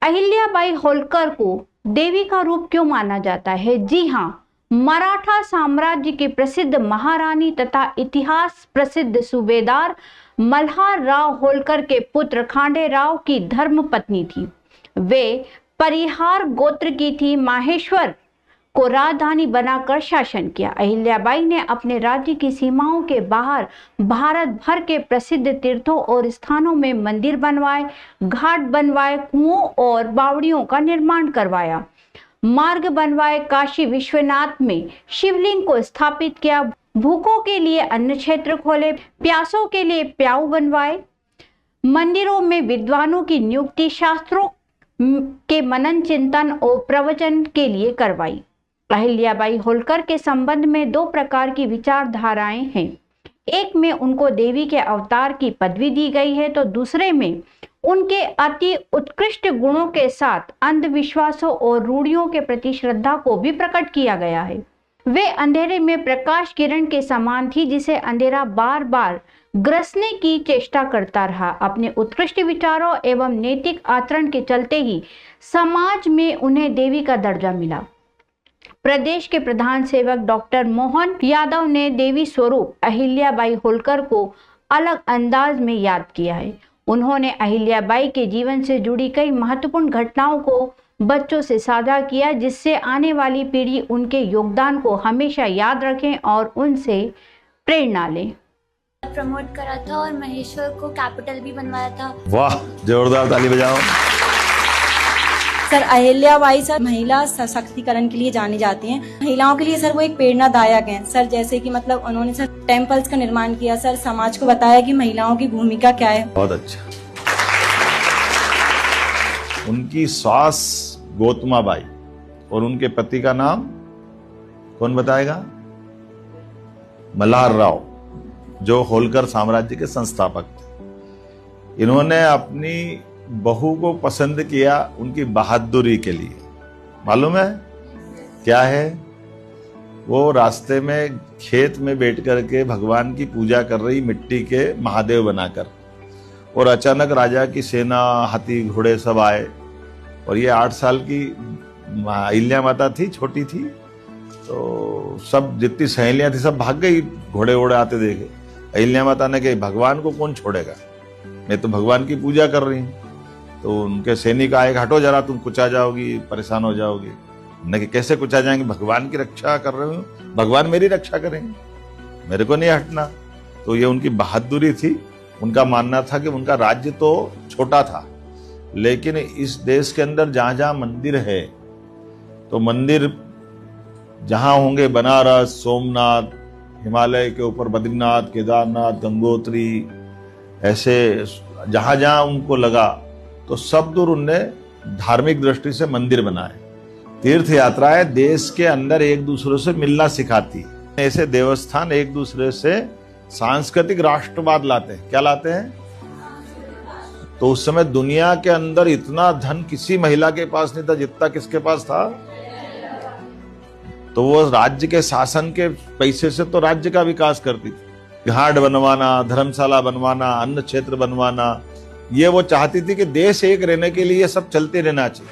अहिल्याबाई होलकर को देवी का रूप क्यों माना जाता है? जी हाँ, मराठा साम्राज्य की प्रसिद्ध महारानी तथा इतिहास प्रसिद्ध सूबेदार मल्हार राव होलकर के पुत्र खांडे राव की धर्मपत्नी थी। वे परिहार गोत्र की थी। माहेश्वर को राजधानी बनाकर शासन किया। अहिल्याबाई ने अपने राज्य की सीमाओं के बाहर भारत भर के प्रसिद्ध तीर्थों और स्थानों में मंदिर बनवाए, घाट बनवाए, कुओं और बावड़ियों का निर्माण करवाया, मार्ग बनवाए, काशी विश्वनाथ में शिवलिंग को स्थापित किया, भूखों के लिए अन्न क्षेत्र खोले, प्यासों के लिए प्याऊ बनवाए, मंदिरों में विद्वानों की नियुक्ति, शास्त्रों के मनन चिंतन और प्रवचन के लिए करवाई। अहिल्याबाई होलकर के संबंध में दो प्रकार की विचारधाराएं हैं। एक में उनको देवी के अवतार की पदवी दी गई है, तो दूसरे में उनके अति उत्कृष्ट गुणों के साथ अंधविश्वासों और रूढ़ियों के प्रति श्रद्धा को भी प्रकट किया गया है। वे अंधेरे में प्रकाश किरण के समान थी, जिसे अंधेरा बार बार ग्रसने की चेष्टा करता रहा। अपने उत्कृष्ट विचारों एवं नैतिक आचरण के चलते ही समाज में उन्हें देवी का दर्जा मिला। प्रदेश के प्रधान सेवक डॉक्टर मोहन यादव ने देवी स्वरूप अहिल्याबाई होलकर को अलग अंदाज में याद किया है। उन्होंने अहिल्याबाई के जीवन से जुड़ी कई महत्वपूर्ण घटनाओं को बच्चों से साझा किया, जिससे आने वाली पीढ़ी उनके योगदान को हमेशा याद रखें और उनसे प्रेरणा लें। प्रमोट करा था और महेश्वर को कैपिटल भी बनवाया था। वाह, जोरदार ताली बजाओ। सर अहिल्याबाई सर महिला सशक्तिकरण के लिए जानी जाती हैं। महिलाओं के लिए सर वो एक प्रेरणादायक हैं सर, जैसे कि मतलब उन्होंने सर टेम्पल्स का निर्माण किया, सर समाज को बताया कि महिलाओं की भूमिका क्या है। बहुत अच्छा। उनकी सास गौतमाबाई और उनके पति का नाम कौन बताएगा? मल्हार राव, जो होलकर साम्राज्य के संस्थापक थे। इन्होंने अपनी बहू को पसंद किया उनकी बहादुरी के लिए। मालूम है क्या है? वो रास्ते में खेत में बैठ करके भगवान की पूजा कर रही, मिट्टी के महादेव बनाकर, और अचानक राजा की सेना, हाथी घोड़े सब आए, और ये 8 साल की अहिल्या माता थी, छोटी थी, तो सब जितनी सहेलियां थी सब भाग गई घोड़े वोड़े आते देखे। अहिल्या माता ने कही भगवान को कौन छोड़ेगा, मैं तो भगवान की पूजा कर रही हूँ। तो उनके सैनिक आए, हटो जरा, तुम कुचा जाओगी, परेशान हो जाओगी। उन्होंने कहा कैसे कुचा जाएंगे, भगवान की रक्षा कर रहे हो, भगवान मेरी रक्षा करेंगे, मेरे को नहीं हटना। तो ये उनकी बहादुरी थी। उनका मानना था कि उनका राज्य तो छोटा था, लेकिन इस देश के अंदर जहां जहां मंदिर है, तो मंदिर जहां होंगे बनारस, सोमनाथ, हिमालय के ऊपर बद्रीनाथ, केदारनाथ, गंगोत्री, ऐसे जहां जहां उनको लगा तो सब दूर उनने धार्मिक दृष्टि से मंदिर बनाए। तीर्थ यात्राएं देश के अंदर एक दूसरे से मिलना सिखाती है। ऐसे देवस्थान एक दूसरे से सांस्कृतिक राष्ट्रवाद लाते हैं। क्या लाते हैं? तो उस समय दुनिया के अंदर इतना धन किसी महिला के पास नहीं था जितना किसके पास था। तो वो राज्य के शासन के पैसे से तो राज्य का विकास करती थी। घाट बनवाना, धर्मशाला बनवाना, अन्न क्षेत्र बनवाना, ये वो चाहती थी कि देश एक रहने के लिए सब चलते रहना चाहिए।